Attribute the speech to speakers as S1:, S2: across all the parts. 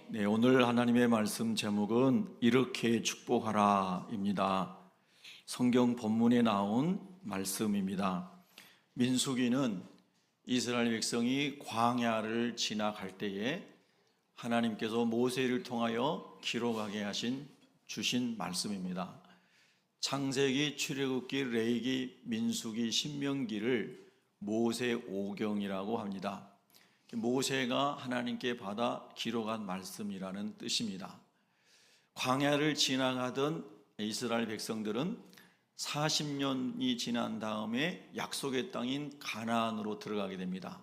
S1: 네, 오늘 하나님의 말씀 제목은 이렇게 축복하라입니다. 성경 본문에 나온 말씀입니다. 민수기는 이스라엘 백성이 광야를 지나갈 때에 하나님께서 모세를 통하여 기록하게 주신 말씀입니다. 창세기, 출애굽기, 레위기, 민수기, 신명기를 모세오경이라고 합니다. 모세가 하나님께 받아 기록한 말씀이라는 뜻입니다. 광야를 지나가던 이스라엘 백성들은 40년이 지난 다음에 약속의 땅인 가나안으로 들어가게 됩니다.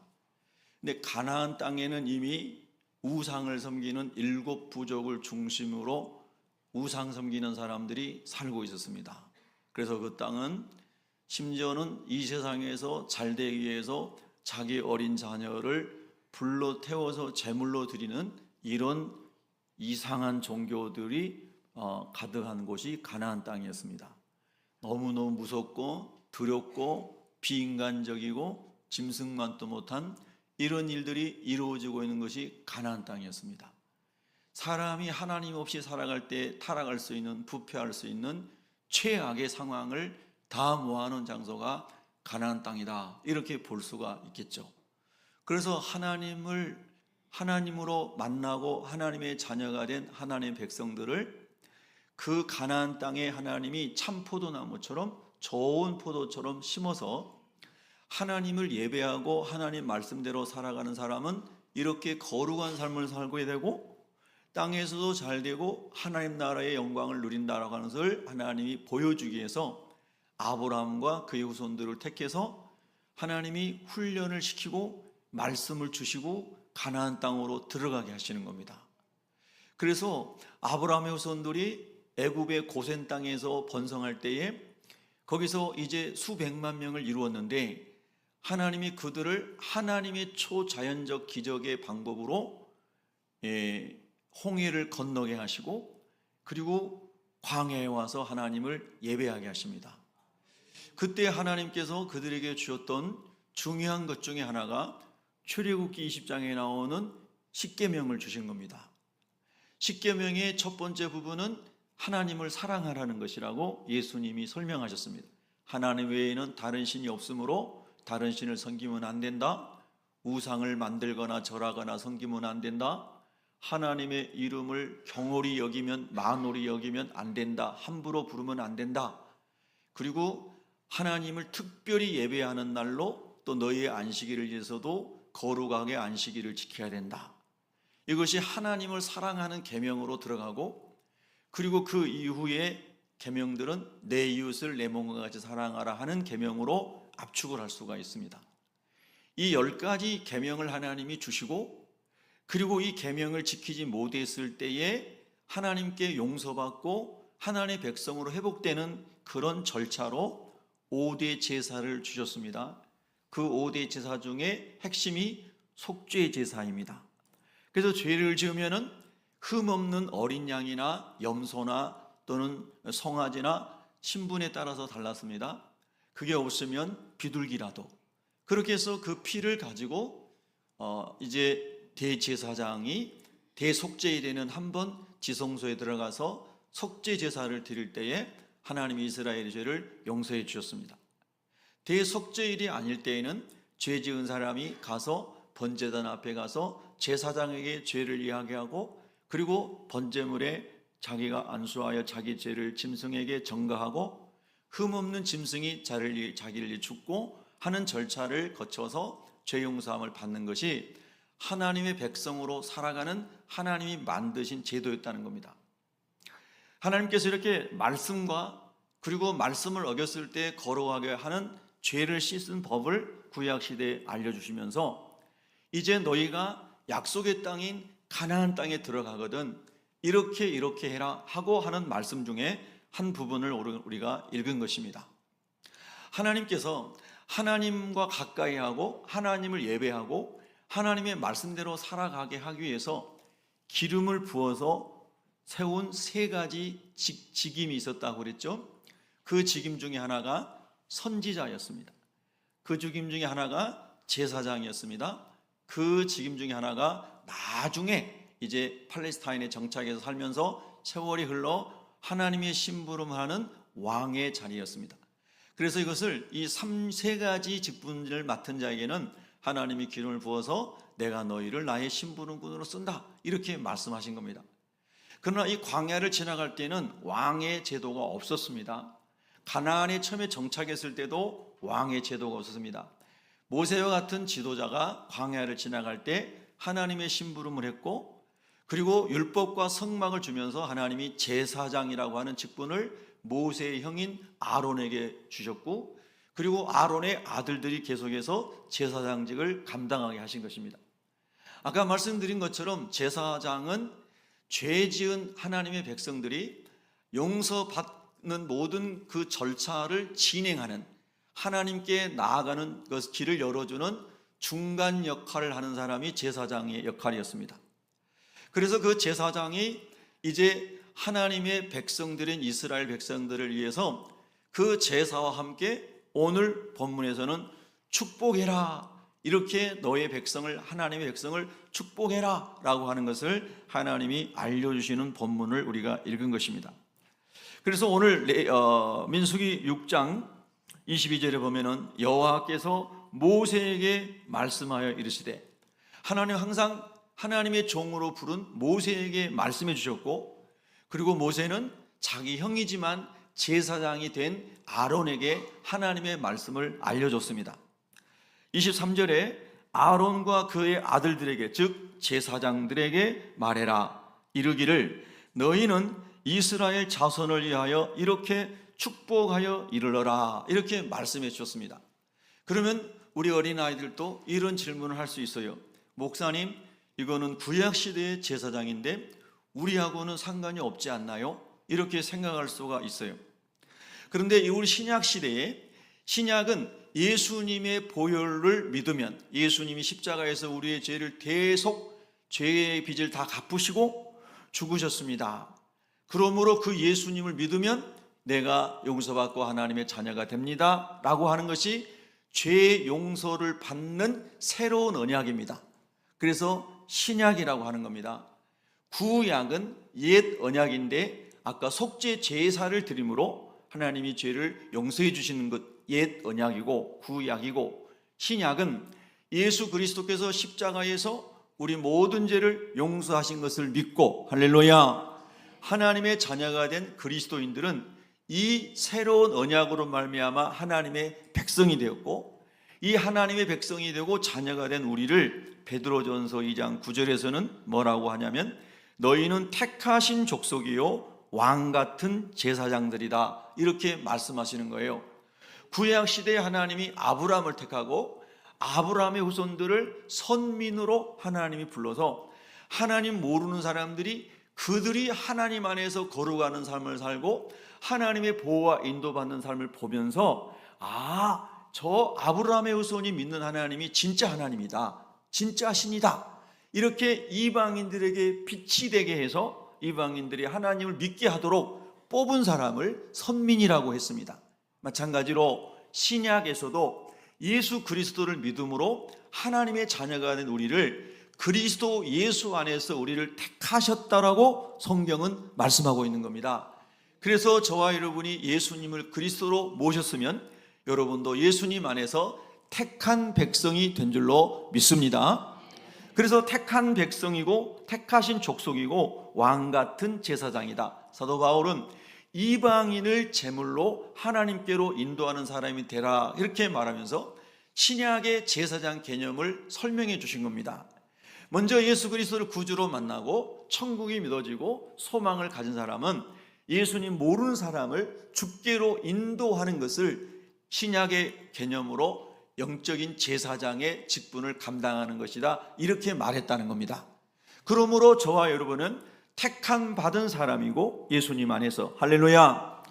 S1: 근데 가나안 땅에는 이미 우상을 섬기는 7 부족을 중심으로 우상 섬기는 사람들이 살고 있었습니다. 그래서 그 땅은 심지어는 이 세상에서 잘 되기 위해서 자기 어린 자녀를 불로 태워서 제물로 드리는 이런 이상한 종교들이 가득한 곳이 가나안 땅이었습니다. 너무너무 무섭고 두렵고 비인간적이고 짐승만도 못한 이런 일들이 이루어지고 있는 것이 가나안 땅이었습니다. 사람이 하나님 없이 살아갈 때 타락할 수 있는, 부패할 수 있는 최악의 상황을 다 모아놓은 장소가 가나안 땅이다, 이렇게 볼 수가 있겠죠. 그래서 하나님으로 만나고 하나님의 자녀가 된 하나님의 백성들을 그 가나안 땅에 하나님이 참 포도나무처럼 좋은 포도처럼 심어서 하나님을 예배하고 하나님 말씀대로 살아가는 사람은 이렇게 거룩한 삶을 살게 되고 땅에서도 잘 되고 하나님 나라의 영광을 누린다라고 하는 것을 하나님이 보여주기 위해서 아브라함과 그의 후손들을 택해서 하나님이 훈련을 시키고 말씀을 주시고 가나안 땅으로 들어가게 하시는 겁니다. 그래서 아브라함의 후손들이 애굽의 고센 땅에서 번성할 때에 거기서 이제 수백만 명을 이루었는데 하나님이 그들을 하나님의 초자연적 기적의 방법으로 홍해를 건너게 하시고 그리고 광야에 와서 하나님을 예배하게 하십니다. 그때 하나님께서 그들에게 주셨던 중요한 것 중에 하나가 출애굽기 20장에 나오는 십계명을 주신 겁니다. 십계명의 첫 번째 부분은 하나님을 사랑하라는 것이라고 예수님이 설명하셨습니다. 하나님 외에는 다른 신이 없으므로 다른 신을 섬기면 안 된다. 우상을 만들거나 절하거나 섬기면 안 된다. 하나님의 이름을 경홀히 여기면, 만홀히 여기면 안 된다. 함부로 부르면 안 된다. 그리고 하나님을 특별히 예배하는 날로 또 너희의 안식일을 위해서도 거룩하게 안식일을 지켜야 된다. 이것이 하나님을 사랑하는 계명으로 들어가고, 그리고 그 이후에 계명들은 내 이웃을 내 몸과 같이 사랑하라 하는 계명으로 압축을 할 수가 있습니다. 이 10가지 계명을 하나님이 주시고, 그리고 이 계명을 지키지 못했을 때에 하나님께 용서받고 하나님의 백성으로 회복되는 그런 절차로 5대 제사를 주셨습니다. 그 5대 제사 중에 핵심이 속죄 제사입니다. 그래서 죄를 지으면은 흠없는 어린 양이나 염소나 또는 송아지나 신분에 따라서 달랐습니다. 그게 없으면 비둘기라도, 그렇게 해서 그 피를 가지고 이제 대제사장이 대속죄에 되는 한번 지성소에 들어가서 속죄 제사를 드릴 때에 하나님이 이스라엘의 죄를 용서해 주셨습니다. 대속죄일이 아닐 때에는 죄 지은 사람이 가서 번제단 앞에 가서 제사장에게 죄를 이야기하고, 그리고 번제물에 자기가 안수하여 자기 죄를 짐승에게 전가하고, 흠없는 짐승이 자기를 죽고 하는 절차를 거쳐서 죄 용서함을 받는 것이 하나님의 백성으로 살아가는 하나님이 만드신 제도였다는 겁니다. 하나님께서 이렇게 말씀과 그리고 말씀을 어겼을 때 거룩하게 하는 죄를 씻은 법을 구약시대에 알려주시면서 이제 너희가 약속의 땅인 가나안 땅에 들어가거든 이렇게 해라 하고 하는 말씀 중에 한 부분을 우리가 읽은 것입니다. 하나님께서 하나님과 가까이 하고 하나님을 예배하고 하나님의 말씀대로 살아가게 하기 위해서 기름을 부어서 세운 3가지 직임이 있었다고 그랬죠. 그 직임 중에 하나가 선지자였습니다. 그 직임 중에 하나가 제사장이었습니다. 그 직임 중에 하나가 나중에 이제 팔레스타인에 정착해서 살면서 세월이 흘러 하나님의 심부름하는 왕의 자리였습니다. 그래서 이것을 이 세 가지 직분을 맡은 자에게는 하나님이 기름을 부어서 내가 너희를 나의 심부름꾼으로 쓴다, 이렇게 말씀하신 겁니다. 그러나 이 광야를 지나갈 때는 왕의 제도가 없었습니다. 가나안에 처음에 정착했을 때도 왕의 제도가 없었습니다. 모세와 같은 지도자가 광야를 지나갈 때 하나님의 심부름을 했고, 그리고 율법과 성막을 주면서 하나님이 제사장이라고 하는 직분을 모세의 형인 아론에게 주셨고, 그리고 아론의 아들들이 계속해서 제사장직을 감당하게 하신 것입니다. 아까 말씀드린 것처럼 제사장은 죄 지은 하나님의 백성들이 용서받는 모든 그 절차를 진행하는, 하나님께 나아가는 그 길을 열어주는 중간 역할을 하는 사람이 제사장의 역할이었습니다. 그래서 그 제사장이 이제 하나님의 백성들인 이스라엘 백성들을 위해서 그 제사와 함께 오늘 본문에서는 축복해라, 이렇게 너의 백성을, 하나님의 백성을 축복해라 라고 하는 것을 하나님이 알려주시는 본문을 우리가 읽은 것입니다. 그래서 오늘 민수기 6장 22절에 보면은 여호와께서 모세에게 말씀하여 이르시되, 하나님 항상 하나님의 종으로 부른 모세에게 말씀해 주셨고, 그리고 모세는 자기 형이지만 제사장이 된 아론에게 하나님의 말씀을 알려줬습니다. 23절에 아론과 그의 아들들에게, 즉 제사장들에게 말해라. 이르기를 너희는 이스라엘 자손을 위하여 이렇게 축복하여 이르러라, 이렇게 말씀해 주셨습니다. 그러면 우리 어린아이들도 이런 질문을 할 수 있어요. 목사님, 이거는 구약시대의 제사장인데 우리하고는 상관이 없지 않나요? 이렇게 생각할 수가 있어요. 그런데 우리 신약시대에, 신약은 예수님의 보혈을 믿으면, 예수님이 십자가에서 우리의 죄를 대속, 죄의 빚을 다 갚으시고 죽으셨습니다. 그러므로 그 예수님을 믿으면 내가 용서받고 하나님의 자녀가 됩니다 라고 하는 것이 죄 용서를 받는 새로운 언약입니다. 그래서 신약이라고 하는 겁니다. 구약은 옛 언약인데 아까 속죄 제사를 드림으로 하나님이 죄를 용서해 주시는 것, 옛 언약이고 구약이고, 신약은 예수 그리스도께서 십자가에서 우리 모든 죄를 용서하신 것을 믿고, 할렐루야, 하나님의 자녀가 된 그리스도인들은 이 새로운 언약으로 말미암아 하나님의 백성이 되었고, 이 하나님의 백성이 되고 자녀가 된 우리를 베드로전서 2장 9절에서는 뭐라고 하냐면 너희는 택하신 족속이요 왕 같은 제사장들이다, 이렇게 말씀하시는 거예요. 구약시대에 하나님이 아브라함을 택하고 아브라함의 후손들을 선민으로 하나님이 불러서 하나님 모르는 사람들이 그들이 하나님 안에서 걸어가는 삶을 살고 하나님의 보호와 인도받는 삶을 보면서, 아, 저 아브라함의 후손이 믿는 하나님이 진짜 하나님이다, 진짜 신이다, 이렇게 이방인들에게 빛이 되게 해서 이방인들이 하나님을 믿게 하도록 뽑은 사람을 선민이라고 했습니다. 마찬가지로 신약에서도 예수 그리스도를 믿음으로 하나님의 자녀가 된 우리를 그리스도 예수 안에서 우리를 택하셨다라고 성경은 말씀하고 있는 겁니다. 그래서 저와 여러분이 예수님을 그리스도로 모셨으면 여러분도 예수님 안에서 택한 백성이 된 줄로 믿습니다. 그래서 택한 백성이고 택하신 족속이고 왕 같은 제사장이다. 사도 바울은 이방인을 제물로 하나님께로 인도하는 사람이 되라, 이렇게 말하면서 신약의 제사장 개념을 설명해 주신 겁니다. 먼저 예수 그리스도를 구주로 만나고 천국이 믿어지고 소망을 가진 사람은 예수님 모르는 사람을 주께로 인도하는 것을 신약의 개념으로 영적인 제사장의 직분을 감당하는 것이다, 이렇게 말했다는 겁니다. 그러므로 저와 여러분은 택한 받은 사람이고 예수님 안에서, 할렐루야,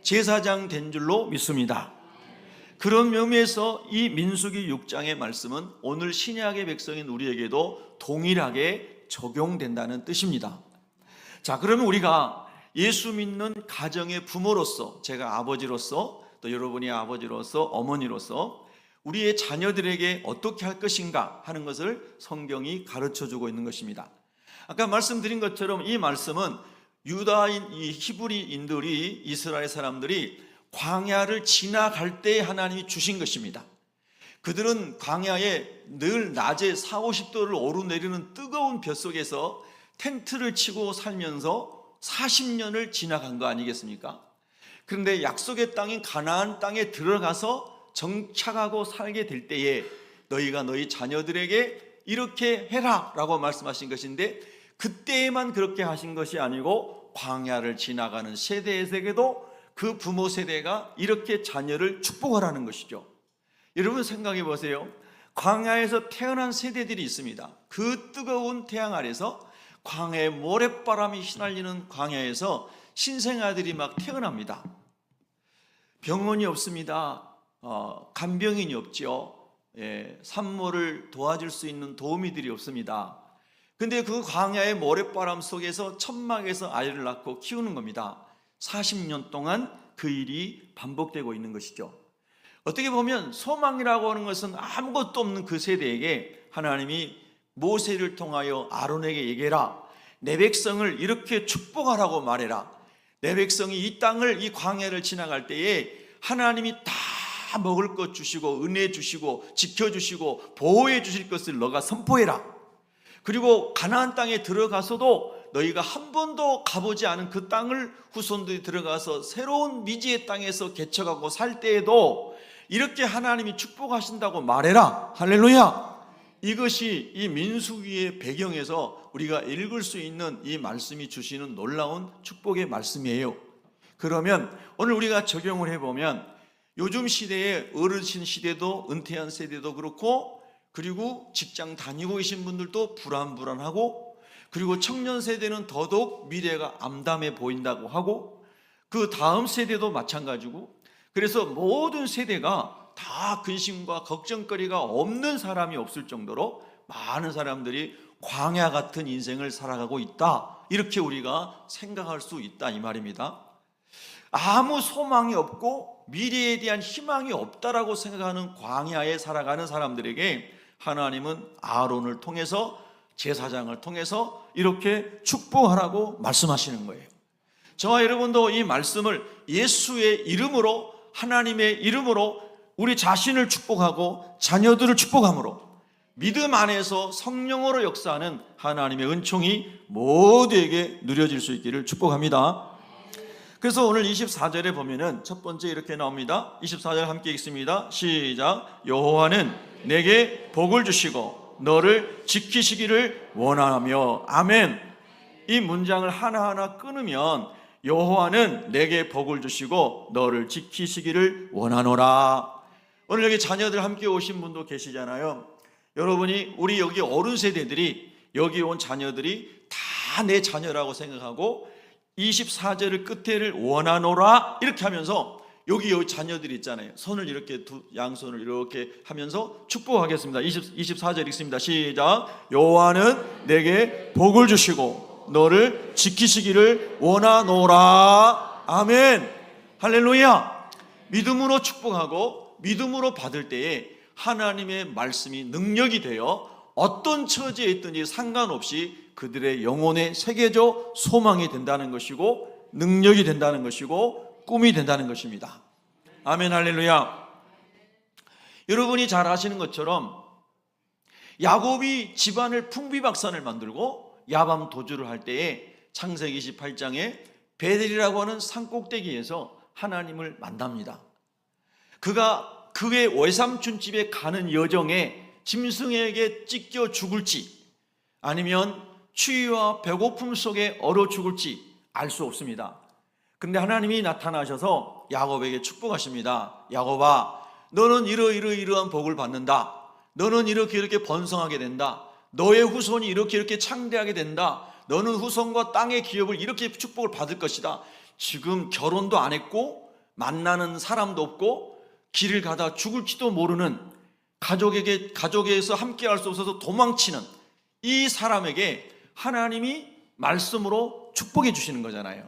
S1: 제사장 된 줄로 믿습니다. 그런 의미에서 이 민수기 6장의 말씀은 오늘 신약의 백성인 우리에게도 동일하게 적용된다는 뜻입니다. 자, 그러면 우리가 예수 믿는 가정의 부모로서, 제가 아버지로서, 또 여러분이 아버지로서, 어머니로서 우리의 자녀들에게 어떻게 할 것인가 하는 것을 성경이 가르쳐주고 있는 것입니다. 아까 말씀드린 것처럼 이 말씀은 유다인, 이 히브리인들이, 이스라엘 사람들이 광야를 지나갈 때 하나님이 주신 것입니다. 그들은 광야에 늘 낮에 40~50도를 오르내리는 뜨거운 볕속에서 텐트를 치고 살면서 40년을 지나간 거 아니겠습니까? 그런데 약속의 땅인 가나안 땅에 들어가서 정착하고 살게 될 때에 너희가 너희 자녀들에게 이렇게 해라 라고 말씀하신 것인데, 그때에만 그렇게 하신 것이 아니고 광야를 지나가는 세대에게도 그 부모 세대가 이렇게 자녀를 축복하라는 것이죠. 여러분 생각해 보세요. 광야에서 태어난 세대들이 있습니다. 그 뜨거운 태양 아래서 광야의 모래바람이 휘날리는 광야에서 신생아들이 막 태어납니다. 병원이 없습니다. 간병인이 없죠. 산모를 도와줄 수 있는 도우미들이 없습니다. 근데 그 광야의 모래바람 속에서 천막에서 아이를 낳고 키우는 겁니다. 40년 동안 그 일이 반복되고 있는 것이죠. 어떻게 보면 소망이라고 하는 것은 아무것도 없는 그 세대에게 하나님이 모세를 통하여 아론에게 얘기해라. 내 백성을 이렇게 축복하라고 말해라. 내 백성이 이 땅을, 이 광야를 지나갈 때에 하나님이 다 먹을 것 주시고 은혜 주시고 지켜주시고 보호해 주실 것을 너가 선포해라. 그리고 가나안 땅에 들어가서도 너희가 한 번도 가보지 않은 그 땅을 후손들이 들어가서 새로운 미지의 땅에서 개척하고 살 때에도 이렇게 하나님이 축복하신다고 말해라. 할렐루야. 이것이 이 민수기의 배경에서 우리가 읽을 수 있는 이 말씀이 주시는 놀라운 축복의 말씀이에요. 그러면 오늘 우리가 적용을 해보면 요즘 시대의 어르신 시대도, 은퇴한 세대도 그렇고, 그리고 직장 다니고 계신 분들도 불안하고, 그리고 청년 세대는 더더욱 미래가 암담해 보인다고 하고, 그 다음 세대도 마찬가지고, 그래서 모든 세대가 다 근심과 걱정거리가 없는 사람이 없을 정도로 많은 사람들이 광야 같은 인생을 살아가고 있다, 이렇게 우리가 생각할 수 있다 이 말입니다. 아무 소망이 없고 미래에 대한 희망이 없다라고 생각하는 광야에 살아가는 사람들에게 하나님은 아론을 통해서, 제사장을 통해서 이렇게 축복하라고 말씀하시는 거예요. 저와 여러분도 이 말씀을 예수의 이름으로, 하나님의 이름으로 우리 자신을 축복하고 자녀들을 축복함으로 믿음 안에서 성령으로 역사하는 하나님의 은총이 모두에게 누려질 수 있기를 축복합니다. 그래서 오늘 24절에 보면은 첫 번째 이렇게 나옵니다. 24절 함께 읽습니다. 시작. 여호와는 내게 복을 주시고 너를 지키시기를 원하며. 아멘. 이 문장을 하나하나 끊으면 여호와는 내게 복을 주시고 너를 지키시기를 원하노라. 오늘 여기 자녀들 함께 오신 분도 계시잖아요. 여러분이, 우리 여기 어른 세대들이, 여기 온 자녀들이 다 내 자녀라고 생각하고 24절을 끝에를 원하노라 이렇게 하면서 여기 자녀들이 있잖아요. 손을 이렇게 양손을 이렇게 하면서 축복하겠습니다. 24절 읽습니다. 시작. 여호와는 내게 복을 주시고 너를 지키시기를 원하노라. 아멘. 할렐루야. 믿음으로 축복하고 믿음으로 받을 때에 하나님의 말씀이 능력이 되어 어떤 처지에 있든지 상관없이 그들의 영혼의 세계적 소망이 된다는 것이고, 능력이 된다는 것이고, 꿈이 된다는 것입니다. 아멘. 할렐루야. 여러분이 잘 아시는 것처럼 야곱이 집안을 풍비박산을 만들고 야밤 도주를 할 때에 창세기 28장에 베델이라고 하는 산꼭대기에서 하나님을 만납니다. 그가 그의 외삼촌 집에 가는 여정에 짐승에게 찢겨 죽을지 아니면 추위와 배고픔 속에 얼어 죽을지 알 수 없습니다. 그런데 하나님이 나타나셔서 야곱에게 축복하십니다. 야곱아, 너는 이러한 복을 받는다. 너는 이렇게 번성하게 된다. 너의 후손이 이렇게 창대하게 된다. 너는 후손과 땅의 기업을 이렇게 축복을 받을 것이다. 지금 결혼도 안 했고 만나는 사람도 없고 길을 가다 죽을지도 모르는, 가족에서 함께 할 수 없어서 도망치는 이 사람에게 하나님이 말씀으로 축복해 주시는 거잖아요.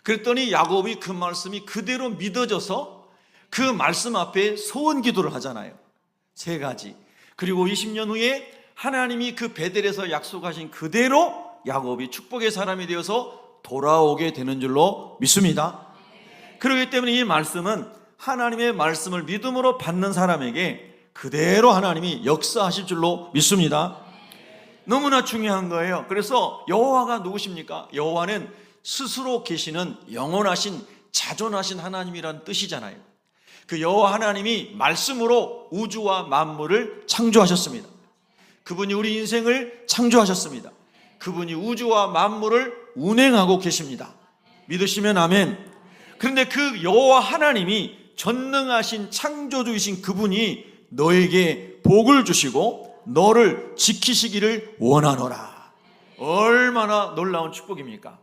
S1: 그랬더니 야곱이 그 말씀이 그대로 믿어져서 그 말씀 앞에 소원 기도를 하잖아요. 3가지. 그리고 20년 후에 하나님이 그 베델에서 약속하신 그대로 야곱이 축복의 사람이 되어서 돌아오게 되는 줄로 믿습니다. 그렇기 때문에 이 말씀은 하나님의 말씀을 믿음으로 받는 사람에게 그대로 하나님이 역사하실 줄로 믿습니다. 너무나 중요한 거예요. 그래서 여호와가 누구십니까? 여호와는 스스로 계시는 영원하신 자존하신 하나님이란 뜻이잖아요. 그 여호와 하나님이 말씀으로 우주와 만물을 창조하셨습니다. 그분이 우리 인생을 창조하셨습니다. 그분이 우주와 만물을 운행하고 계십니다. 믿으시면 아멘. 그런데 그 여호와 하나님이 전능하신 창조주이신 그분이 너에게 복을 주시고 너를 지키시기를 원하노라. 얼마나 놀라운 축복입니까?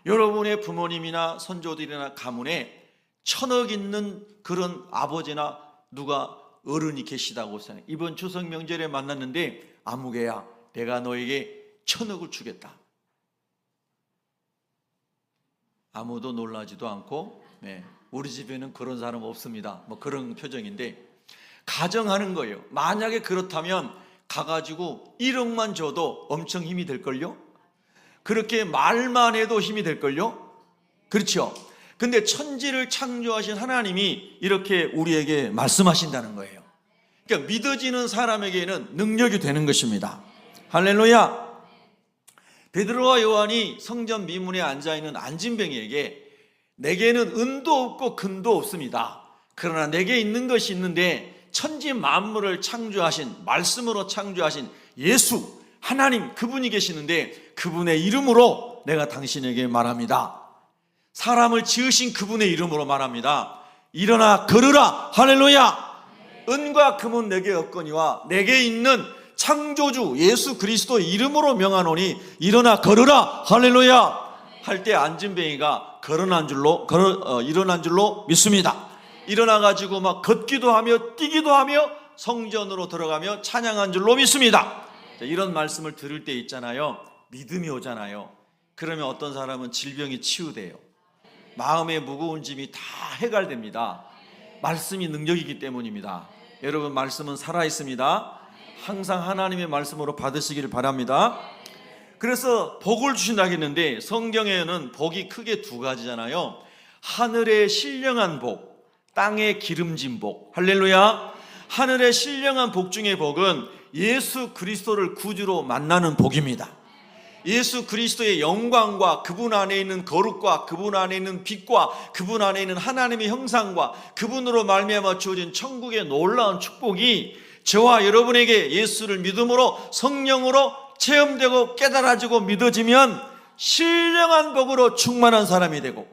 S1: 여러분의 부모님이나 선조들이나 가문에 천억 있는 그런 아버지나 누가 어른이 계시다고 생각해요. 이번 추석 명절에 만났는데 아무개야 내가 너에게 천억을 주겠다. 아무도 놀라지도 않고 우리 집에는 그런 사람 없습니다. 뭐 그런 표정인데 가정하는 거예요. 만약에 그렇다면 가가지고 1억만 줘도 엄청 힘이 될걸요? 그렇게 말만 해도 힘이 될걸요? 그렇죠? 근데 천지를 창조하신 하나님이 이렇게 우리에게 말씀하신다는 거예요. 그러니까 믿어지는 사람에게는 능력이 되는 것입니다. 할렐루야. 베드로와 요한이 성전 미문에 앉아있는 안진뱅이에게 내게는 은도 없고 금도 없습니다. 그러나 내게 있는 것이 있는데 천지 만물을 창조하신 말씀으로 창조하신 예수 하나님 그분이 계시는데 그분의 이름으로 내가 당신에게 말합니다. 사람을 지으신 그분의 이름으로 말합니다. 일어나 걸으라. 할렐루야. 은과 금은 내게 없거니와 내게 있는 창조주 예수 그리스도의 이름으로 명하노니 일어나 걸으라. 할렐루야. 할 때 안진뱅이가 일어난 줄로 믿습니다. 일어나가지고 막 걷기도 하며 뛰기도 하며 성전으로 들어가며 찬양한 줄로 믿습니다. 이런 말씀을 들을 때 있잖아요. 믿음이 오잖아요. 그러면 어떤 사람은 질병이 치유돼요. 마음의 무거운 짐이 다 해결됩니다. 말씀이 능력이기 때문입니다. 여러분 말씀은 살아있습니다. 항상 하나님의 말씀으로 받으시기를 바랍니다. 그래서 복을 주신다 했는데 성경에는 복이 크게 두 가지잖아요. 하늘의 신령한 복, 땅의 기름진 복. 할렐루야. 하늘의 신령한 복 중의 복은 예수 그리스도를 구주로 만나는 복입니다. 예수 그리스도의 영광과 그분 안에 있는 거룩과 그분 안에 있는 빛과 그분 안에 있는 하나님의 형상과 그분으로 말미암아 주어진 천국의 놀라운 축복이 저와 여러분에게 예수를 믿음으로 성령으로 체험되고 깨달아지고 믿어지면 신령한 복으로 충만한 사람이 되고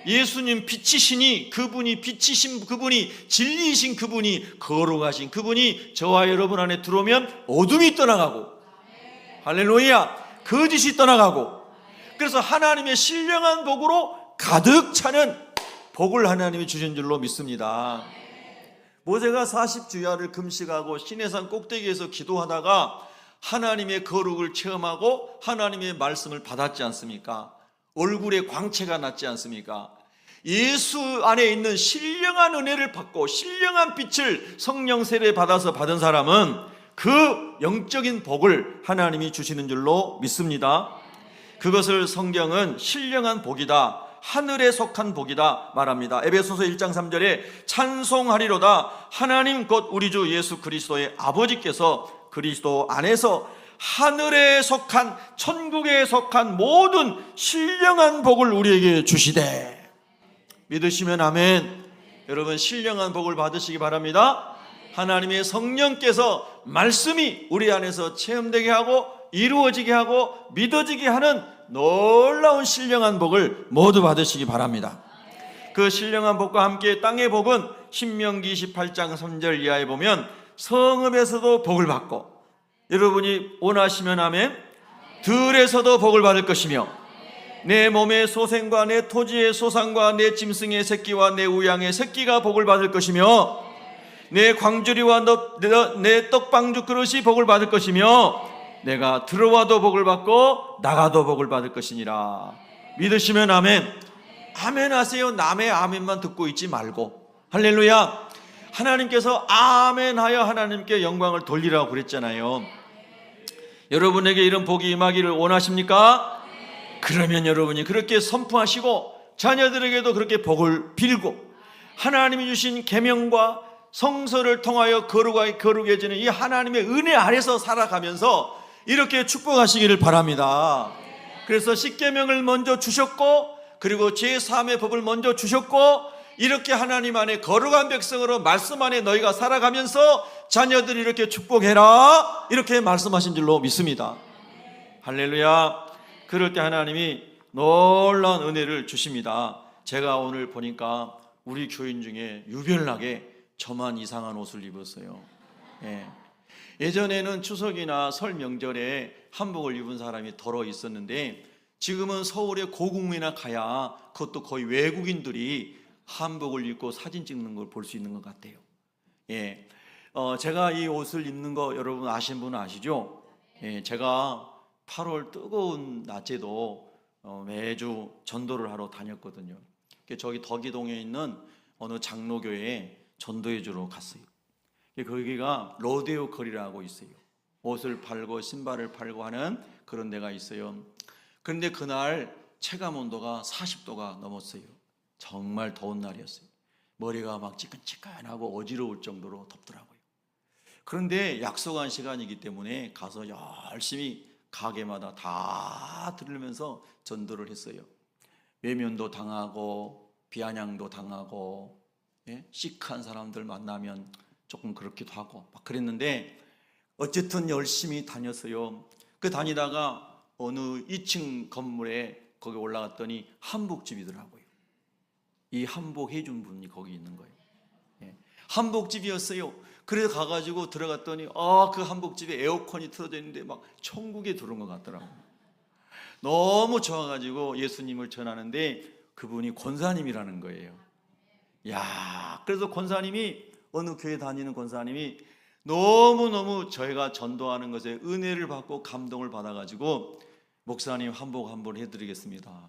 S1: 예수님 빛이시니 그분이 빛이신 그분이 진리이신 그분이 거룩하신 그분이 저와 여러분 안에 들어오면 어둠이 떠나가고 할렐루야 거짓이 떠나가고 그래서 하나님의 신령한 복으로 가득 차는 복을 하나님이 주신 줄로 믿습니다. 모세가 40주야를 금식하고 시내산 꼭대기에서 기도하다가 하나님의 거룩을 체험하고 하나님의 말씀을 받았지 않습니까? 얼굴에 광채가 났지 않습니까? 예수 안에 있는 신령한 은혜를 받고 신령한 빛을 성령 세례 받아서 받은 사람은 그 영적인 복을 하나님이 주시는 줄로 믿습니다. 그것을 성경은 신령한 복이다, 하늘에 속한 복이다 말합니다. 에베소서 1장 3절에 찬송하리로다 하나님 곧 우리 주 예수 그리스도의 아버지께서 그리스도 안에서 하늘에 속한 천국에 속한 모든 신령한 복을 우리에게 주시되 믿으시면 아멘. 여러분 신령한 복을 받으시기 바랍니다. 하나님의 성령께서 말씀이 우리 안에서 체험되게 하고 이루어지게 하고 믿어지게 하는 놀라운 신령한 복을 모두 받으시기 바랍니다. 그 신령한 복과 함께 땅의 복은 신명기 28장 3절 이하에 보면 성읍에서도 복을 받고 여러분이 원하시면 아멘 들에서도 복을 받을 것이며 내 몸의 소생과 내 토지의 소산과 내 짐승의 새끼와 내 우양의 새끼가 복을 받을 것이며 내 광주리와 내 떡방죽 그릇이 복을 받을 것이며 내가 들어와도 복을 받고 나가도 복을 받을 것이니라. 믿으시면 아멘. 아멘 하세요. 남의 아멘만 듣고 있지 말고. 할렐루야. 하나님께서 아멘 하여 하나님께 영광을 돌리라고 그랬잖아요. 여러분에게 이런 복이 임하기를 원하십니까? 그러면 여러분이 그렇게 선포하시고 자녀들에게도 그렇게 복을 빌고 하나님이 주신 계명과 성서를 통하여 거룩해지는 이 하나님의 은혜 아래서 살아가면서 이렇게 축복하시기를 바랍니다. 그래서 십계명을 먼저 주셨고 그리고 제3의 법을 먼저 주셨고 이렇게 하나님 안에 거룩한 백성으로 말씀 안에 너희가 살아가면서 자녀들이 이렇게 축복해라 이렇게 말씀하신 줄로 믿습니다. 할렐루야. 그럴 때 하나님이 놀라운 은혜를 주십니다. 제가 오늘 보니까 우리 교인 중에 유별나게 저만 이상한 옷을 입었어요. 예전에는 추석이나 설 명절에 한복을 입은 사람이 덜어 있었는데 지금은 서울에 고궁이나 가야 그것도 거의 외국인들이 한복을 입고 사진 찍는 걸 볼 수 있는 것 같아요. 제가 이 옷을 입는 거 여러분 아시는 분은 아시죠? 제가 8월 뜨거운 낮에도 매주 전도를 하러 다녔거든요. 저기 덕이동에 있는 어느 장로교회에 전도해 주러 갔어요. 거기가 로데오 거리라고 있어요. 옷을 팔고 신발을 팔고 하는 그런 데가 있어요. 그런데 그날 체감 온도가 40도가 넘었어요. 정말 더운 날이었어요. 머리가 막 지끈지끈하고 어지러울 정도로 덥더라고요. 그런데 약속한 시간이기 때문에 가서 열심히 가게마다 다 들으면서 전도를 했어요. 외면도 당하고 비아냥도 당하고 시크한 사람들 만나면 조금 그렇기도 하고 막 그랬는데 어쨌든 열심히 다녔어요. 그 다니다가 어느 2층 건물에 거기 올라갔더니 한복집이더라고요. 이 한복 해준 분이 거기 있는 거예요. 한복집이었어요. 그래서 가가지고 들어갔더니 그 한복집에 에어컨이 틀어져 있는데 막 천국에 들어온 것 같더라고요. 너무 좋아가지고 예수님을 전하는데 그분이 권사님이라는 거예요. 그래서 권사님이 어느 교회 다니는 권사님이 너무너무 저희가 전도하는 것에 은혜를 받고 감동을 받아가지고 목사님 한복 한번 해드리겠습니다.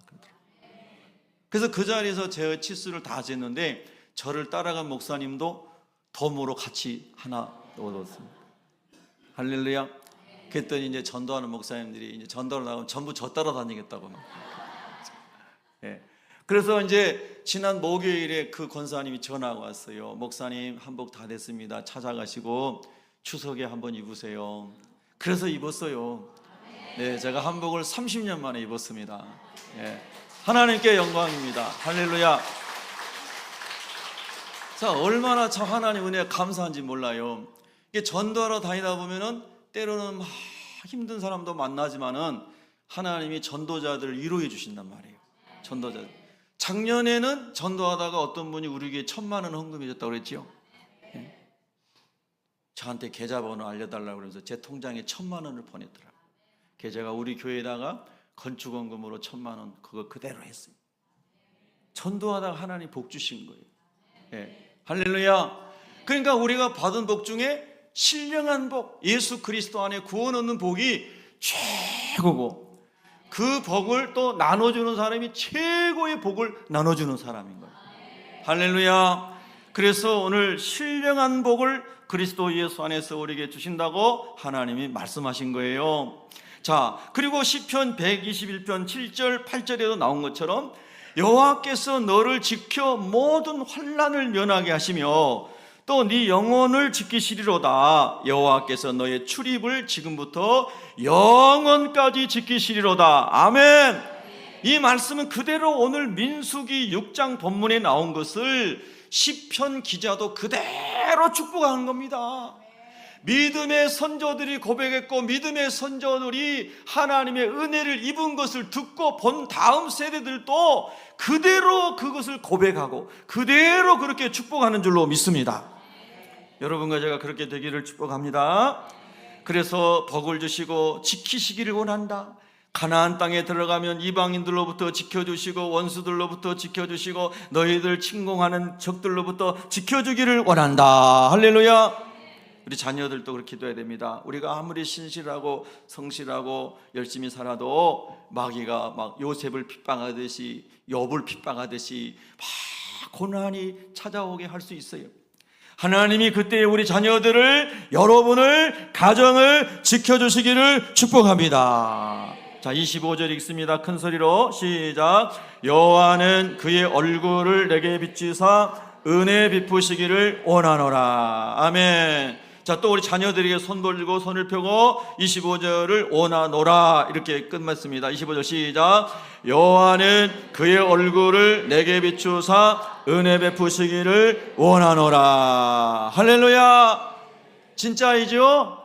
S1: 그래서 그 자리에서 제 치수를 다 쟀는데 저를 따라간 목사님도 덤으로 같이 하나 얻었습니다. 할렐루야. 그랬더니 이제 전도하는 목사님들이 이제 전도를 나가면 전부 저 따라다니겠다고. 그래서 이제 지난 목요일에 그 권사님이 전화가 왔어요. 목사님 한복 다 됐습니다. 찾아가시고 추석에 한번 입으세요. 그래서 입었어요. 제가 한복을 30년 만에 입었습니다. 하나님께 영광입니다. 할렐루야. 자, 얼마나 참 하나님 은혜가 감사한지 몰라요. 이게 전도하러 다니다 보면은 때로는 막 힘든 사람도 만나지만은 하나님이 전도자들을 위로해 주신단 말이에요. 전도자들. 작년에는 전도하다가 어떤 분이 우리에게 1,000만 원 헌금해 줬다고 그랬지요. 저한테 계좌번호 알려달라고 그러면서 제 통장에 1,000만 원을 보냈더라고요. 제가 우리 교회에다가 건축원금으로 1,000만 원 그거 그대로 했어요. 전도하다가 하나님 복 주신 거예요. 할렐루야. 그러니까 우리가 받은 복 중에 신령한 복, 예수 그리스도 안에 구원 얻는 복이 최고고 그 복을 또 나눠주는 사람이 최고의 복을 나눠주는 사람인 거예요. 할렐루야. 그래서 오늘 신령한 복을 그리스도 예수 안에서 우리에게 주신다고 하나님이 말씀하신 거예요. 자, 그리고 시편 121편 7절 8절에도 나온 것처럼 여호와께서 너를 지켜 모든 환난을 면하게 하시며 또 네 영혼을 지키시리로다. 여호와께서 너의 출입을 지금부터 영원까지 지키시리로다. 아멘. 이 말씀은 그대로 오늘 민수기 6장 본문에 나온 것을 시편 기자도 그대로 축복하는 겁니다. 믿음의 선조들이 고백했고 믿음의 선조들이 하나님의 은혜를 입은 것을 듣고 본 다음 세대들도 그대로 그것을 고백하고 그대로 그렇게 축복하는 줄로 믿습니다. 여러분과 제가 그렇게 되기를 축복합니다. 그래서 복을 주시고 지키시기를 원한다. 가나안 땅에 들어가면 이방인들로부터 지켜주시고 원수들로부터 지켜주시고 너희들 침공하는 적들로부터 지켜주기를 원한다. 할렐루야. 우리 자녀들도 그렇게 기도해야 됩니다. 우리가 아무리 신실하고 성실하고 열심히 살아도 마귀가 막 요셉을 핍박하듯이 욥을 핍박하듯이 막 고난이 찾아오게 할 수 있어요. 하나님이 그때 우리 자녀들을, 여러분을, 가정을 지켜주시기를 축복합니다. 자, 25절 읽습니다. 큰 소리로 시작. 여호와는 그의 얼굴을 내게 비추사 은혜 베푸시기를 원하노라. 아멘. 자, 또 우리 자녀들에게 손 벌리고 손을 펴고 25절을 원하노라 이렇게 끝맺습니다. 25절 시작. 여호와는 그의 얼굴을 내게 비추사 은혜 베푸시기를 원하노라. 할렐루야. 진짜이죠?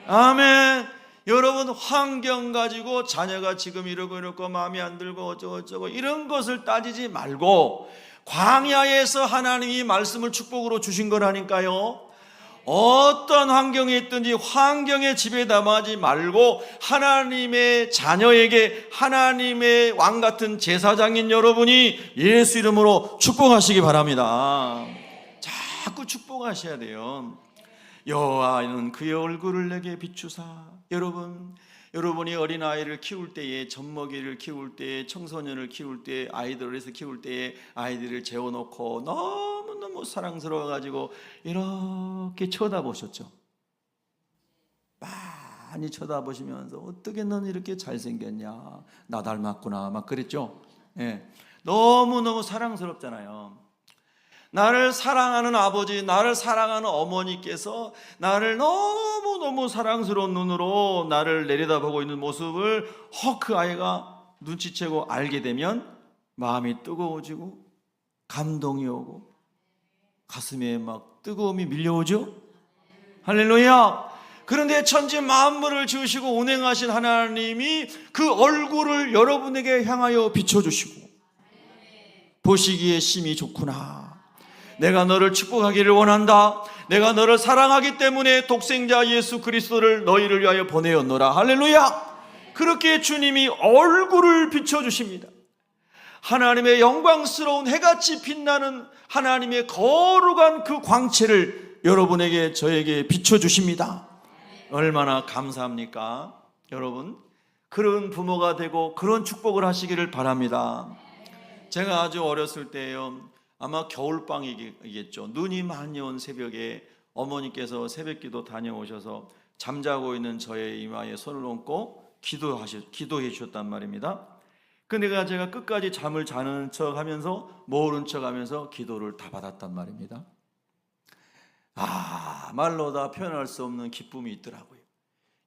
S1: 아멘. 여러분, 환경 가지고 자녀가 지금 이러고 마음에 안 들고 어쩌고 이런 것을 따지지 말고 광야에서 하나님이 말씀을 축복으로 주신 거라니까요. 어떤 환경에 있든지 환경에 지배당하지 말고 하나님의 자녀에게 하나님의 왕같은 제사장인 여러분이 예수 이름으로 축복하시기 바랍니다. 자꾸 축복하셔야 돼요. 여호와는 그의 얼굴을 내게 비추사. 여러분이 어린아이를 키울 때에, 젖먹이를 키울 때에, 청소년을 키울 때에, 아이들을 해서 키울 때에 아이들을 재워놓고 너무너무 사랑스러워가지고 이렇게 쳐다보셨죠. 많이 쳐다보시면서 어떻게 넌 이렇게 잘생겼냐, 나 닮았구나 막 그랬죠. 예. 너무너무 사랑스럽잖아요. 나를 사랑하는 아버지, 나를 사랑하는 어머니께서 나를 너무너무 사랑스러운 눈으로 나를 내려다보고 있는 모습을 그 아이가 눈치채고 알게 되면 마음이 뜨거워지고 감동이 오고 가슴에 막 뜨거움이 밀려오죠. 할렐루야. 그런데 천지 만물을 지으시고 운행하신 하나님이 그 얼굴을 여러분에게 향하여 비춰주시고 보시기에 심히 좋구나, 내가 너를 축복하기를 원한다, 내가 너를 사랑하기 때문에 독생자 예수 그리스도를 너희를 위하여 보내었노라. 할렐루야. 그렇게 주님이 얼굴을 비춰주십니다. 하나님의 영광스러운 해같이 빛나는 하나님의 거룩한 그 광채를 여러분에게, 저에게 비춰주십니다. 얼마나 감사합니까? 여러분, 그런 부모가 되고 그런 축복을 하시기를 바랍니다. 제가 아주 어렸을 때요, 아마 겨울방이겠죠. 눈이 많이 온 새벽에 어머니께서 새벽기도 다녀오셔서 잠자고 있는 저의 이마에 손을 얹고 기도해 주셨단 말입니다. 근데 제가 끝까지 잠을 자는 척 하면서, 모른 척 하면서 기도를 다 받았단 말입니다. 말로 다 표현할 수 없는 기쁨이 있더라고요.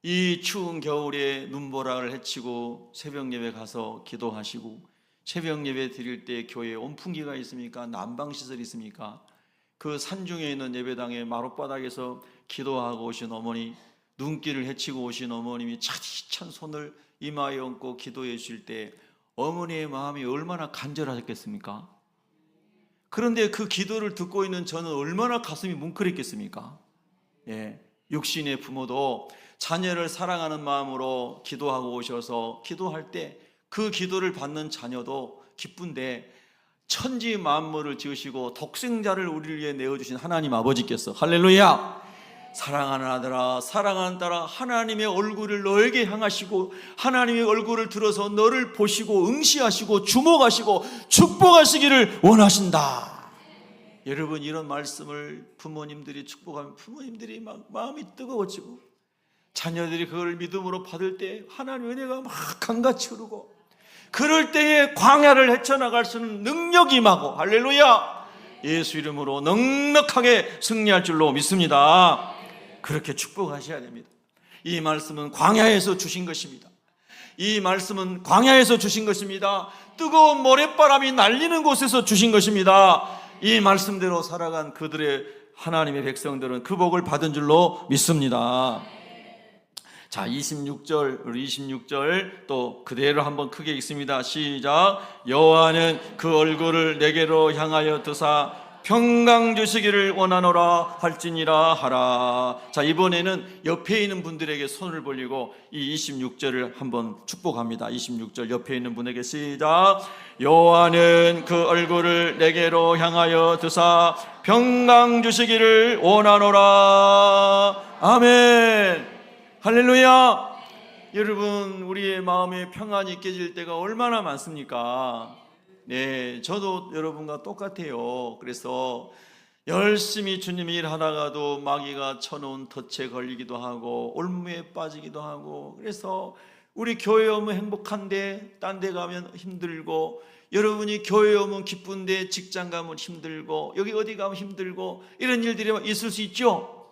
S1: 이 추운 겨울에 눈보라를 헤치고 새벽 예배 가서 기도하시고, 새벽 예배 드릴 때 교회에 온풍기가 있습니까? 난방시설이 있습니까? 그 산중에 있는 예배당의 마룻바닥에서 기도하고 오신 어머니, 눈길을 헤치고 오신 어머님이 차디찬 손을 이마에 얹고 기도해 주실 때 어머니의 마음이 얼마나 간절하셨겠습니까? 그런데 그 기도를 듣고 있는 저는 얼마나 가슴이 뭉클했겠습니까? 예, 육신의 부모도 자녀를 사랑하는 마음으로 기도하고 오셔서 기도할 때 그 기도를 받는 자녀도 기쁜데, 천지 만물을 지으시고 독생자를 우리를 위해 내어주신 하나님 아버지께서, 할렐루야, 사랑하는 아들아, 사랑하는 딸아, 하나님의 얼굴을 너에게 향하시고 하나님의 얼굴을 들어서 너를 보시고 응시하시고 주목하시고 축복하시기를 원하신다. 여러분, 이런 말씀을 부모님들이 축복하면 부모님들이 막 마음이 뜨거워지고, 자녀들이 그걸 믿음으로 받을 때 하나님의 은혜가 막 강같이 흐르고, 그럴 때에 광야를 헤쳐나갈 수 있는 능력이 임하고, 할렐루야, 예수 이름으로 넉넉하게 승리할 줄로 믿습니다. 그렇게 축복하셔야 됩니다. 이 말씀은 광야에서 주신 것입니다. 이 말씀은 광야에서 주신 것입니다. 뜨거운 모래바람이 날리는 곳에서 주신 것입니다. 이 말씀대로 살아간 그들의, 하나님의 백성들은 그 복을 받은 줄로 믿습니다. 자, 26절 또 그대로 한번 크게 읽습니다. 시작. 여호와는 그 얼굴을 내게로 향하여 드사 평강 주시기를 원하노라 할지니라 하라. 자, 이번에는 옆에 있는 분들에게 손을 벌리고 이 26절을 한번 축복합니다. 26절 옆에 있는 분에게 시작. 여호와는 그 얼굴을 내게로 향하여 드사 평강 주시기를 원하노라. 아멘. 할렐루야. 여러분, 우리의 마음에 평안이 깨질 때가 얼마나 많습니까? 네, 저도 여러분과 똑같아요. 그래서 열심히 주님 일하다가도 마귀가 쳐놓은 덫에 걸리기도 하고 올무에 빠지기도 하고, 그래서 우리 교회 오면 행복한데 딴 데 가면 힘들고, 여러분이 교회 오면 기쁜데 직장 가면 힘들고, 여기 어디 가면 힘들고, 이런 일들이 있을 수 있죠.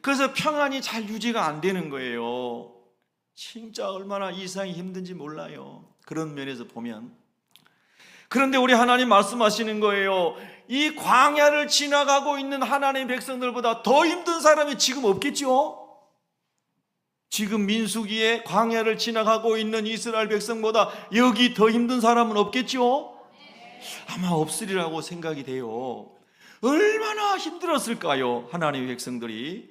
S1: 그래서 평안이 잘 유지가 안 되는 거예요. 진짜 얼마나 이 세상이 힘든지 몰라요, 그런 면에서 보면. 그런데 우리 하나님 말씀하시는 거예요. 이 광야를 지나가고 있는 하나님의 백성들보다 더 힘든 사람이 지금 없겠죠? 지금 민수기에 광야를 지나가고 있는 이스라엘 백성보다 여기 더 힘든 사람은 없겠죠? 아마 없으리라고 생각이 돼요. 얼마나 힘들었을까요, 하나님의 백성들이.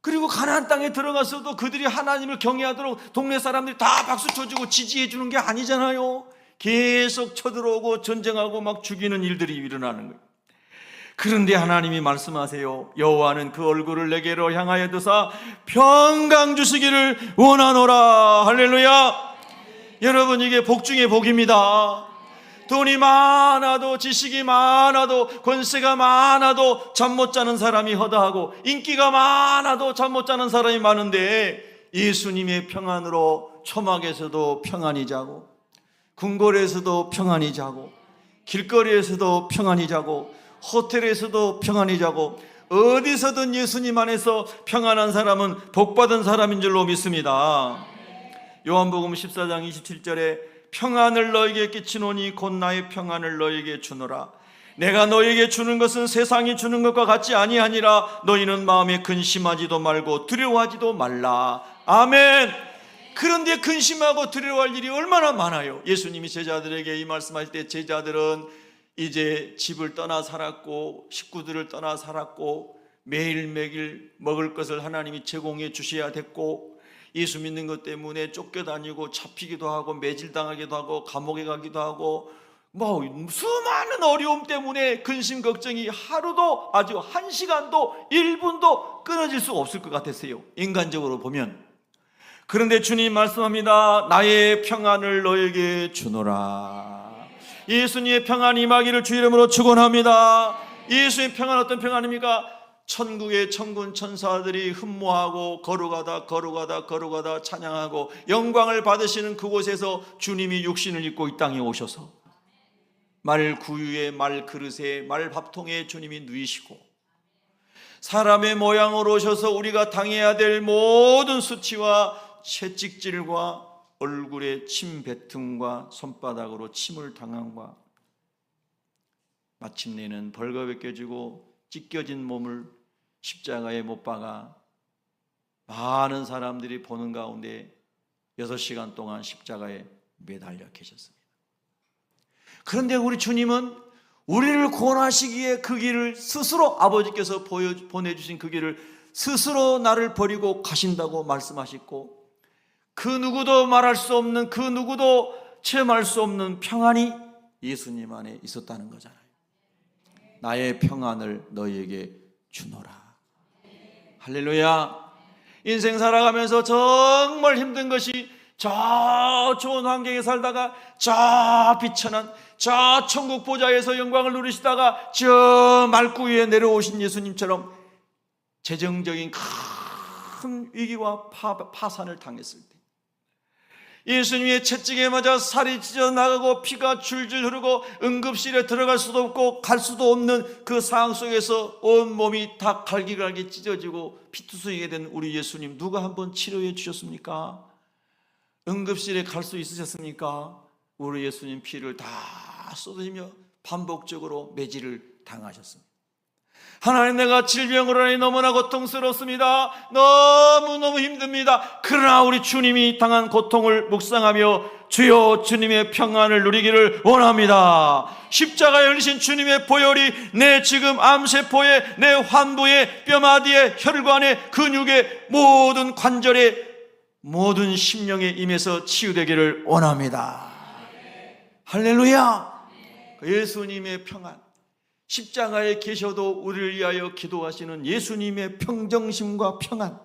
S1: 그리고 가나안 땅에 들어가서도 그들이 하나님을 경외하도록 동네 사람들이 다 박수 쳐주고 지지해 주는 게 아니잖아요. 계속 쳐들어오고 전쟁하고 막 죽이는 일들이 일어나는 거예요. 그런데 하나님이 말씀하세요. 여호와는 그 얼굴을 내게로 향하여 드사 평강 주시기를 원하노라. 할렐루야. 여러분, 이게 복 중에 복입니다. 돈이 많아도, 지식이 많아도, 권세가 많아도 잠 못 자는 사람이 허다하고, 인기가 많아도 잠 못 자는 사람이 많은데, 예수님의 평안으로 초막에서도 평안히 자고, 궁궐에서도 평안히 자고, 길거리에서도 평안히 자고, 호텔에서도 평안히 자고, 어디서든 예수님 안에서 평안한 사람은 복받은 사람인 줄로 믿습니다. 요한복음 14장 27절에 평안을 너에게 끼치노니 곧 나의 평안을 너에게 주노라. 내가 너에게 주는 것은 세상이 주는 것과 같지 아니하니라. 너희는 마음에 근심하지도 말고 두려워하지도 말라. 아멘. 그런데 근심하고 두려워할 일이 얼마나 많아요. 예수님이 제자들에게 이 말씀할 때 제자들은 이제 집을 떠나 살았고 식구들을 떠나 살았고 매일매일 먹을 것을 하나님이 제공해 주셔야 됐고, 예수 믿는 것 때문에 쫓겨다니고 잡히기도 하고 매질당하기도 하고 감옥에 가기도 하고 뭐 수많은 어려움 때문에 근심 걱정이 하루도, 아주 한 시간도 1분도 끊어질 수가 없을 것 같았어요, 인간적으로 보면. 그런데 주님 말씀합니다. 나의 평안을 너에게 주노라. 예수님의 평안이 임하기를 주 이름으로 축원합니다. 예수의 평안, 어떤 평안입니까? 천국의 천군 천사들이 흠모하고 거룩하다 찬양하고 영광을 받으시는 그곳에서 주님이 육신을 입고 이 땅에 오셔서 말 구유에 말 그릇에 말 밥통에 주님이 누이시고 사람의 모양으로 오셔서 우리가 당해야 될 모든 수치와 채찍질과 얼굴에 침 뱉음과 손바닥으로 침을 당함과 마침내는 벌거벗겨지고 찢겨진 몸을 십자가에 못 박아 많은 사람들이 보는 가운데 6시간 동안 십자가에 매달려 계셨습니다. 그런데 우리 주님은 우리를 구원하시기에 그 길을 스스로, 아버지께서 보내주신 그 길을 스스로 나를 버리고 가신다고 말씀하셨고, 그 누구도 말할 수 없는, 그 누구도 체험할 수 없는 평안이 예수님 안에 있었다는 거잖아요. 나의 평안을 너희에게 주노라. 할렐루야. 인생 살아가면서 정말 힘든 것이 저 좋은 환경에 살다가 저 비천한 저 천국 보좌에서 영광을 누리시다가 저 말구 위에 내려오신 예수님처럼 재정적인 큰 위기와 파산을 당했을 때, 예수님의 채찍에 맞아 살이 찢어나가고 피가 줄줄 흐르고 응급실에 들어갈 수도 없고 갈 수도 없는 그 상황 속에서 온몸이 다 갈기갈기 찢어지고 피투성이게 된 우리 예수님, 누가 한번 치료해 주셨습니까? 응급실에 갈 수 있으셨습니까? 우리 예수님 피를 다 쏟으시며 반복적으로 매질을 당하셨습니다. 하나님, 내가 질병으로 인해 너무나 고통스럽습니다. 너무너무 힘듭니다. 그러나 우리 주님이 당한 고통을 묵상하며 주여 주님의 평안을 누리기를 원합니다. 십자가에 흘리신 주님의 보혈이 내 지금 암세포에, 내 환부에, 뼈마디에, 혈관에, 근육에, 모든 관절에, 모든 심령에 임해서 치유되기를 원합니다. 할렐루야. 예수님의 평안, 십자가에 계셔도 우리를 위하여 기도하시는 예수님의 평정심과 평안,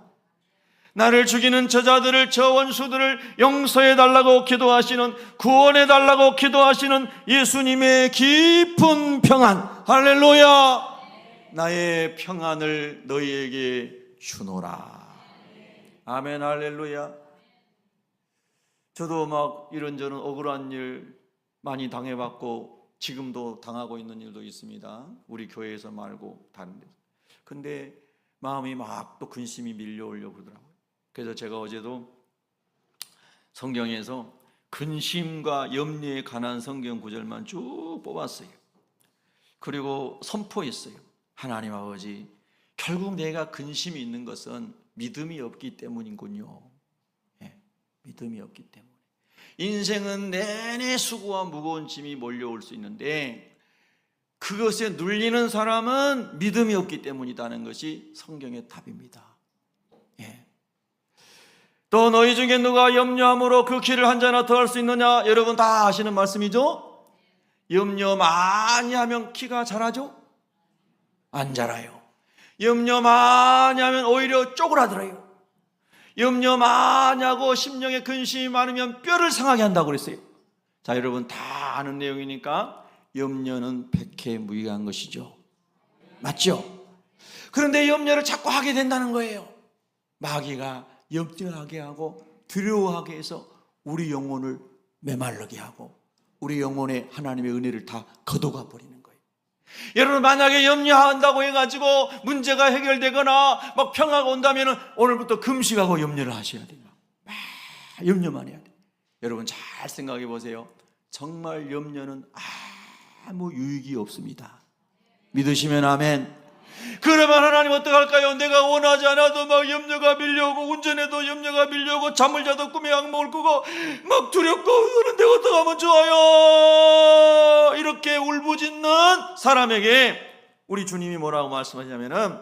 S1: 나를 죽이는 저자들을, 저 원수들을 용서해달라고 기도하시는, 구원해달라고 기도하시는 예수님의 깊은 평안, 할렐루야. 나의 평안을 너희에게 주노라. 아멘. 할렐루야. 저도 막 이런저런 억울한 일 많이 당해봤고 지금도 당하고 있는 일도 있습니다. 우리 교회에서 말고 다른 데서. 근데 마음이 막 또 근심이 밀려오려고 그러더라고요. 그래서 제가 어제도 성경에서 근심과 염려에 관한 성경 구절만 쭉 뽑았어요. 그리고 선포했어요. 하나님 아버지, 결국 내가 근심이 있는 것은 믿음이 없기 때문이군요. 네, 믿음이 없기 때문에. 인생은 내내 수고와 무거운 짐이 몰려올 수 있는데 그것에 눌리는 사람은 믿음이 없기 때문이라는 것이 성경의 답입니다. 예. 또 너희 중에 누가 염려함으로 그 길을 한 자나 더 할 수 있느냐? 여러분 다 아시는 말씀이죠? 염려 많이 하면 키가 자라죠? 안 자라요. 염려 많이 하면 오히려 쪼그라들어요. 염려 많이 하고 심령에 근심이 많으면 뼈를 상하게 한다고 그랬어요. 자, 여러분 다 아는 내용이니까 염려는 백해무익한 것이죠. 맞죠? 그런데 염려를 자꾸 하게 된다는 거예요. 마귀가 염려하게 하고 두려워하게 해서 우리 영혼을 메말르게 하고 우리 영혼에 하나님의 은혜를 다 걷어가 버리는 거예요. 여러분 만약에 염려한다고 해가지고 문제가 해결되거나 막 평화가 온다면 오늘부터 금식하고 염려를 하셔야 돼요. 막 염려만 해야 돼요. 여러분 잘 생각해 보세요. 정말 염려는 아무 유익이 없습니다. 믿으시면 아멘. 그러면 하나님 어떡할까요? 내가 원하지 않아도 막 염려가 밀려오고 운전해도 염려가 밀려오고 잠을 자도 꿈에 악몽을 꾸고 막 두렵고 그런데 어떡하면 좋아요? 이렇게 울부짖는 사람에게 우리 주님이 뭐라고 말씀하시냐면은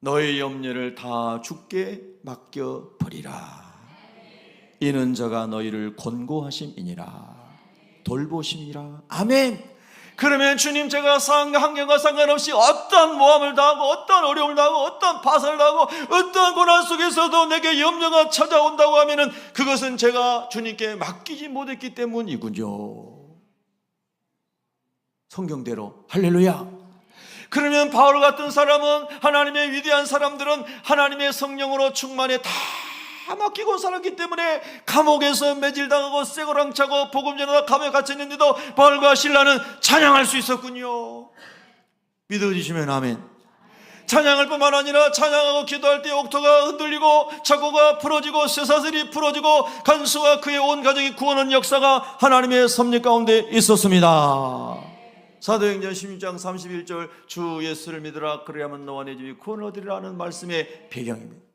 S1: 너의 염려를 다 주께 맡겨버리라. 이는 저가 너희를 권고하심이니라. 돌보심이라. 아멘. 그러면 주님 제가 환경과 상관없이 어떤 모함을 당하고 어떤 어려움을 당하고 어떤 파산을 당하고 어떤 고난 속에서도 내게 염려가 찾아온다고 하면은 그것은 제가 주님께 맡기지 못했기 때문이군요. 성경대로 할렐루야. 그러면 바울 같은 사람은 하나님의 위대한 사람들은 하나님의 성령으로 충만해 다 맡기고 살았기 때문에 감옥에서 매질당하고 쇠고랑 차고 복음 전하다 감옥에 갇혀있는데도 바울과 실라는 찬양할 수 있었군요. 믿어주시면 아멘. 찬양할 뿐만 아니라 찬양하고 기도할 때 옥토가 흔들리고 차고가 풀어지고 쇠사슬이 풀어지고 간수와 그의 온 가족이 구원하는 역사가 하나님의 섭리 가운데 있었습니다. 사도행전 16장 31절 주 예수를 믿으라 그리하면 너와 내 집이 구원을 얻으리라는 말씀의 배경입니다.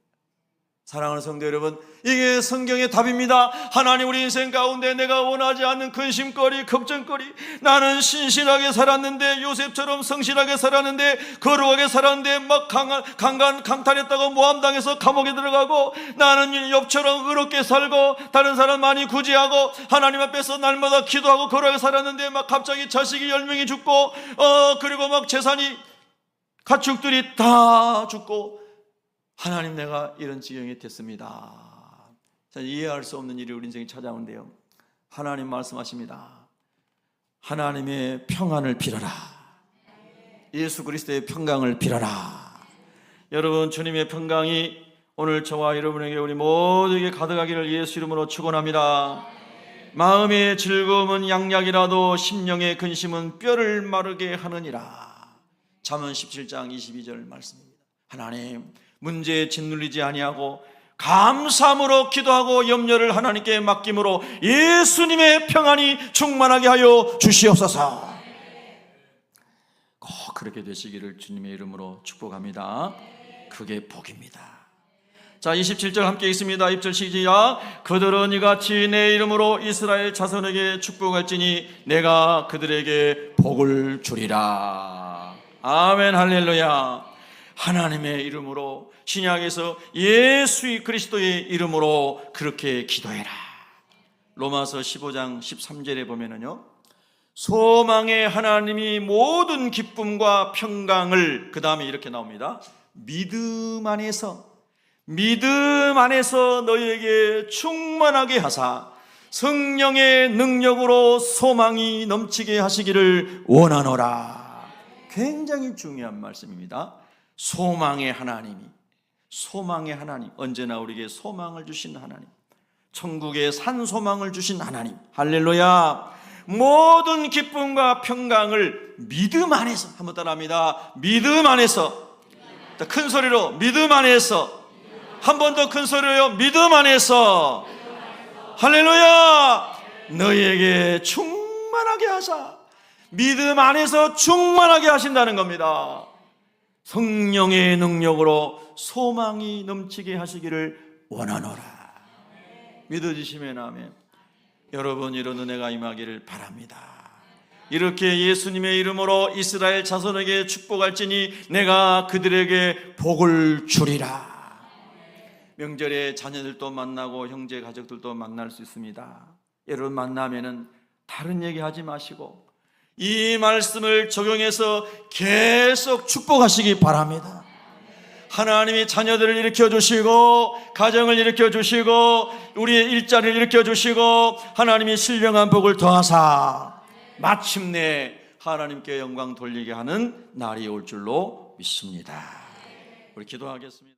S1: 사랑하는 성도 여러분, 이게 성경의 답입니다. 하나님 우리 인생 가운데 내가 원하지 않는 근심거리, 걱정거리, 나는 신실하게 살았는데 요셉처럼 성실하게 살았는데 거룩하게 살았는데 막 강탈했다고 모함당해서 감옥에 들어가고 나는 욥처럼 의롭게 살고 다른 사람 많이 구제하고 하나님 앞에서 날마다 기도하고 거룩하게 살았는데 막 갑자기 자식이 10명이 죽고 그리고 막 재산이 가축들이 다 죽고 하나님 내가 이런 지경이 됐습니다. 이해할 수 없는 일이 우리 인생에 찾아오는데요, 하나님 말씀하십니다. 하나님의 평안을 빌어라. 예수 그리스도의 평강을 빌어라. 여러분 주님의 평강이 오늘 저와 여러분에게 우리 모두에게 가득하기를 예수 이름으로 축원합니다. 마음의 즐거움은 양약이라도 심령의 근심은 뼈를 마르게 하느니라. 잠언 17장 22절 말씀입니다. 하나님 문제에 짓눌리지 아니하고 감사함으로 기도하고 염려를 하나님께 맡김으로 예수님의 평안이 충만하게 하여 주시옵소서. 꼭 그렇게 되시기를 주님의 이름으로 축복합니다. 그게 복입니다. 자, 27절 함께 있습니다. 1절 시작. 그들은 이같이 내 이름으로 이스라엘 자손에게 축복할지니 내가 그들에게 복을 주리라. 아멘. 할렐루야. 하나님의 이름으로, 신약에서 예수 그리스도의 이름으로 그렇게 기도해라. 로마서 15장 13절에 보면은요, 소망의 하나님이 모든 기쁨과 평강을, 그 다음에 이렇게 나옵니다. 믿음 안에서 너희에게 충만하게 하사 성령의 능력으로 소망이 넘치게 하시기를 원하노라. 굉장히 중요한 말씀입니다. 소망의 하나님, 언제나 우리에게 소망을 주신 하나님, 천국의 산 소망을 주신 하나님, 할렐루야. 모든 기쁨과 평강을 믿음 안에서, 한번 따라합니다. 믿음 안에서, 큰 소리로 믿음 안에서, 한 번 더 큰 소리로 믿음 안에서, 할렐루야. 너희에게 충만하게 하사, 믿음 안에서 충만하게 하신다는 겁니다. 성령의 능력으로 소망이 넘치게 하시기를 원하노라. 믿어지시면 아멘. 여러분, 이런 은혜가 임하기를 바랍니다. 이렇게 예수님의 이름으로 이스라엘 자손에게 축복할지니 내가 그들에게 복을 주리라. 명절에 자녀들도 만나고 형제 가족들도 만날 수 있습니다. 여러분 만나면은 다른 얘기 하지 마시고 이 말씀을 적용해서 계속 축복하시기 바랍니다. 하나님이 자녀들을 일으켜주시고 가정을 일으켜주시고 우리의 일자리를 일으켜주시고 하나님이 신령한 복을 더하사 마침내 하나님께 영광 돌리게 하는 날이 올 줄로 믿습니다. 우리 기도하겠습니다.